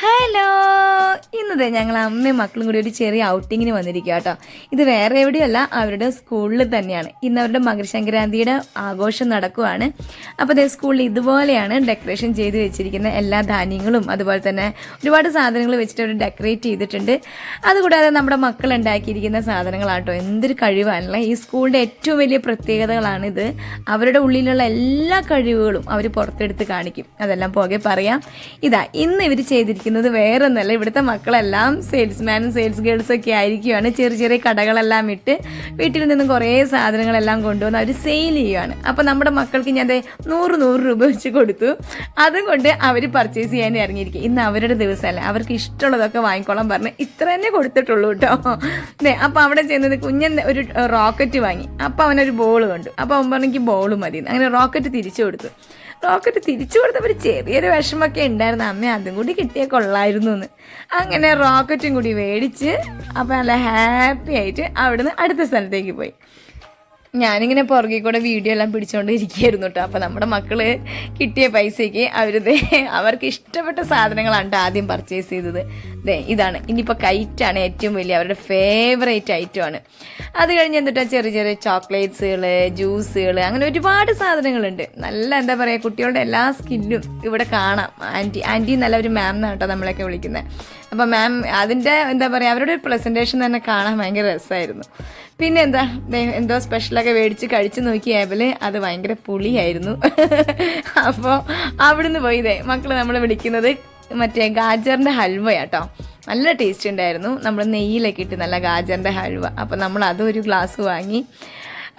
Hello, ഇന്നത്തെ ഞങ്ങൾ അമ്മയും മക്കളും കൂടി ഒരു ചെറിയ ഔട്ടിങ്ങിന് വന്നിരിക്കുക കേട്ടോ. ഇത് വേറെ എവിടെയല്ല, അവരുടെ സ്കൂളിൽ തന്നെയാണ്. ഇന്ന് അവരുടെ മകരസംക്രാന്തിയുടെ ആഘോഷം നടക്കുവാണ്. അപ്പോൾ അതേ സ്കൂളിൽ ഇതുപോലെയാണ് ഡെക്കറേഷൻ ചെയ്ത് വെച്ചിരിക്കുന്ന എല്ലാ ധാന്യങ്ങളും അതുപോലെ തന്നെ ഒരുപാട് സാധനങ്ങൾ വെച്ചിട്ട് അവർ ഡെക്കറേറ്റ് ചെയ്തിട്ടുണ്ട്. അതുകൂടാതെ നമ്മുടെ മക്കൾ ഉണ്ടാക്കിയിരിക്കുന്ന സാധനങ്ങളാട്ടോ. എന്തൊരു കഴിവാണല്ലേ! ഈ സ്കൂളിൻ്റെ ഏറ്റവും വലിയ പ്രത്യേകതകളാണിത്. അവരുടെ ഉള്ളിലുള്ള എല്ലാ കഴിവുകളും അവർ പുറത്തെടുത്ത് കാണിക്കും. അതെല്ലാം പോകെ പറയാം. ഇന്ന് ഇവർ ചെയ്തിരിക്കുന്നത് വേറെ ഒന്നല്ല, ഇവിടുത്തെ മക്കളെല്ലാം സെയിൽസ്മാനും സെയിൽസ് ഗേൾസും ഒക്കെ ആയിരിക്കുകയാണ്. ചെറിയ ചെറിയ കടകളെല്ലാം ഇട്ട് വീട്ടിൽ നിന്നും കുറേ സാധനങ്ങളെല്ലാം കൊണ്ടുവന്ന് അവർ സെയിൽ ചെയ്യുകയാണ്. അപ്പോൾ നമ്മുടെ മക്കൾക്ക് ഞാൻ 100 രൂപ വെച്ച് കൊടുത്തു. അതും കൊണ്ട് അവർ പർച്ചേസ് ചെയ്യാൻ ഇറങ്ങിയിരിക്കും. ഇന്ന് അവരുടെ ദിവസമല്ല, അവർക്ക് ഇഷ്ടമുള്ളതൊക്കെ വാങ്ങിക്കോളാൻ പറഞ്ഞ് ഇത്ര തന്നെ കൊടുത്തിട്ടുള്ളൂ കേട്ടോ. അപ്പോൾ അവിടെ ചെയ്യുന്നത് കുഞ്ഞൻ ഒരു റോക്കറ്റ് വാങ്ങി. അപ്പോൾ അവനൊരു ബോൾ കണ്ടു. അപ്പോൾ അവൻ പറഞ്ഞു എനിക്ക് ബോൾ മതി. അങ്ങനെ റോക്കറ്റ് തിരിച്ചു കൊടുത്തു. റോക്കറ്റ് തിരിച്ചു കൊടുത്തപ്പോൾ ചെറിയൊരു വിഷമൊക്കെ ഉണ്ടായിരുന്നു. അമ്മ അതും കൂടി കിട്ടിയാൽ കൊള്ളായിരുന്നു എന്ന്. അങ്ങനെ റോക്കറ്റും കൂടി മേടിച്ച് അപ്പോൾ നല്ല ഹാപ്പി ആയിട്ട് അവിടുന്ന് അടുത്ത സ്ഥലത്തേക്ക് പോയി. ഞാനിങ്ങനെ പുറകെ കൂടെ വീഡിയോ എല്ലാം പിടിച്ചുകൊണ്ട് ഇരിക്കുകയായിരുന്നു കേട്ടോ. അപ്പോൾ നമ്മുടെ മക്കൾ കിട്ടിയ പൈസയ്ക്ക് അവർക്ക് ഇഷ്ടപ്പെട്ട സാധനങ്ങളാണ് ആദ്യം പർച്ചേസ് ചെയ്തത്. ഇതാണ്. ഇനിയിപ്പോൾ കൈറ്റാണ് ഏറ്റവും വലിയ അവരുടെ ഫേവറേറ്റ് ഐറ്റമാണ്. അത് കഴിഞ്ഞ് എന്നിട്ട് ചെറിയ ചെറിയ ചോക്ലേറ്റ്സുകൾ, ജ്യൂസുകൾ, അങ്ങനെ ഒരുപാട് സാധനങ്ങളുണ്ട്. നല്ല എന്താ പറയുക, കുട്ടികളുടെ എല്ലാ സ്കില്ലും ഇവിടെ കാണാം. ആൻറ്റി നല്ല ഒരു മാം എന്നാണ് കേട്ടോ നമ്മളൊക്കെ വിളിക്കുന്നത്. അപ്പോൾ മാം അതിൻ്റെ എന്താ പറയുക, അവരുടെ ഒരു പ്രസൻറ്റേഷൻ തന്നെ കാണാൻ ഭയങ്കര രസമായിരുന്നു. പിന്നെ എന്തോ സ്പെഷ്യലൊക്കെ മേടിച്ച് കഴിച്ച് നോക്കിയാൽ അത് ഭയങ്കര പുളിയായിരുന്നു. അപ്പോൾ അവിടുന്ന് പോയി മക്കൾ നമ്മൾ വിളിക്കുന്നത് മറ്റേ ഗാജറിൻ്റെ ഹൽവയാട്ടോ. നല്ല ടേസ്റ്റ് ഉണ്ടായിരുന്നു. നമ്മൾ നെയ്യിലൊക്കെ ഇട്ട് നല്ല ഗാജറിൻ്റെ ഹൽവ. അപ്പോൾ നമ്മൾ അതൊരു ഗ്ലാസ് വാങ്ങി.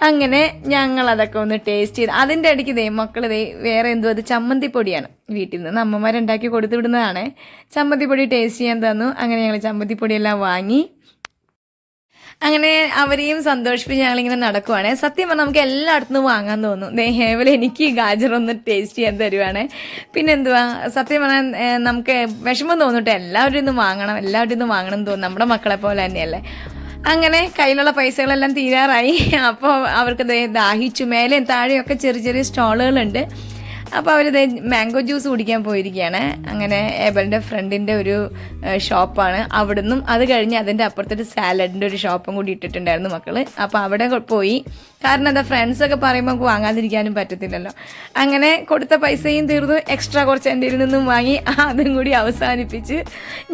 അങ്ങനെ ഞങ്ങളതൊക്കെ ഒന്ന് ടേസ്റ്റ് ചെയ്ത് അതിൻ്റെ ഇടയ്ക്ക് മക്കൾ വേറെ എന്തോ അത് ചമ്മന്തിപ്പൊടിയാണ്. വീട്ടിൽ നിന്ന് അമ്മമാരുണ്ടാക്കി കൊടുത്തു വിടുന്നതാണ്. ചമ്മന്തിപ്പൊടി ടേസ്റ്റ് ചെയ്യാൻ തന്നു. അങ്ങനെ ഞങ്ങൾ ചമ്മന്തിപ്പൊടിയെല്ലാം വാങ്ങി. അങ്ങനെ അവരെയും സന്തോഷിപ്പിച്ച് ഞങ്ങളിങ്ങനെ നടക്കുവാണ്. സത്യം പറഞ്ഞാൽ നമുക്ക് എല്ലായിടത്തുനിന്നും വാങ്ങാൻ തോന്നും. ഹേവലെ എനിക്ക് ഗാജർ ഒന്ന് ടേസ്റ്റ് ചെയ്യാൻ തരുവാണ്. പിന്നെ സത്യം പറഞ്ഞാൽ നമുക്ക് വിഷമം തോന്നിട്ട് എല്ലാവരും ഇന്ന് വാങ്ങണം എന്ന് തോന്നും. നമ്മുടെ മക്കളെ പോലെ തന്നെയല്ലേ. അങ്ങനെ കയ്യിലുള്ള പൈസകളെല്ലാം തീരാറായി. അപ്പോൾ അവർക്ക് ദാഹിച്ചു. മേലെയും താഴെയൊക്കെ ചെറിയ ചെറിയ സ്റ്റോളുകളുണ്ട്. അപ്പോൾ അവർ മാംഗോ ജ്യൂസ് കുടിക്കാൻ പോയിരിക്കുകയാണ്. അങ്ങനെ ഏബലിൻ്റെ ഫ്രണ്ടിൻ്റെ ഒരു ഷോപ്പാണ്. അവിടുന്നും അത് കഴിഞ്ഞ് അതിൻ്റെ അപ്പുറത്തൊരു സാലഡിൻ്റെ ഒരു ഷോപ്പും കൂടി ഇട്ടിട്ടുണ്ടായിരുന്നു മക്കൾ. അപ്പോൾ അവിടെ പോയി. കാരണം ഫ്രണ്ട്സൊക്കെ പറയുമ്പോൾ നമുക്ക് വാങ്ങാതിരിക്കാനും പറ്റത്തില്ലല്ലോ. അങ്ങനെ കൊടുത്ത പൈസയും തീർന്നു. എക്സ്ട്രാ കുറച്ച് എൻ്റെ നിന്നും വാങ്ങി അതും കൂടി അവസാനിപ്പിച്ച്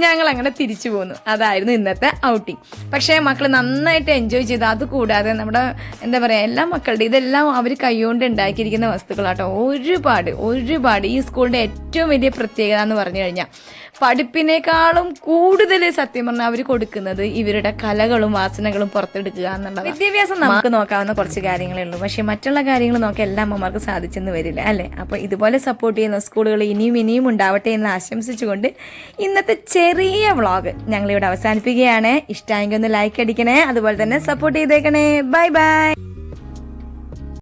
ഞങ്ങളങ്ങനെ തിരിച്ചു പോന്നു. അതായിരുന്നു ഇന്നത്തെ ഔട്ടിങ്. പക്ഷേ മക്കൾ നന്നായിട്ട് എൻജോയ് ചെയ്തു. അതുകൂടാതെ നമ്മുടെ എന്താ പറയുക, എല്ലാ മക്കളുടെ ഇതെല്ലാം അവർ കൈകൊണ്ട് ഉണ്ടാക്കിയിരിക്കുന്ന വസ്തുക്കളാട്ടോ. ഒരുപാട് ഈ സ്കൂളിൻ്റെ ഏറ്റവും വലിയ പ്രത്യേകത എന്ന് പറഞ്ഞു കഴിഞ്ഞാൽ പഠിപ്പിനേക്കാളും കൂടുതൽ സത്യം പറഞ്ഞാൽ അവർ കൊടുക്കുന്നത് ഇവരുടെ കലകളും വാസനകളും പുറത്തെടുക്കുക എന്നുള്ളത്. വിദ്യാഭ്യാസം നമുക്ക് നോക്കാവുന്ന കുറച്ച് കാര്യങ്ങളേ ഉള്ളൂ. പക്ഷെ മറ്റുള്ള കാര്യങ്ങൾ നോക്കി എല്ലാ അമ്മമാർക്ക് സാധിച്ചെന്ന് വരില്ല അല്ലേ. അപ്പോൾ ഇതുപോലെ സപ്പോർട്ട് ചെയ്യുന്ന സ്കൂളുകൾ ഇനിയും ഉണ്ടാവട്ടെ എന്ന് ആശംസിച്ചുകൊണ്ട് ഇന്നത്തെ ചെറിയ വ്ളോഗ് ഞങ്ങളിവിടെ അവസാനിപ്പിക്കുകയാണ്. ഇഷ്ടമെങ്കിൽ ഒന്ന് ലൈക്ക് അടിക്കണേ, അതുപോലെ തന്നെ സപ്പോർട്ട് ചെയ്തേക്കണേ. ബൈ.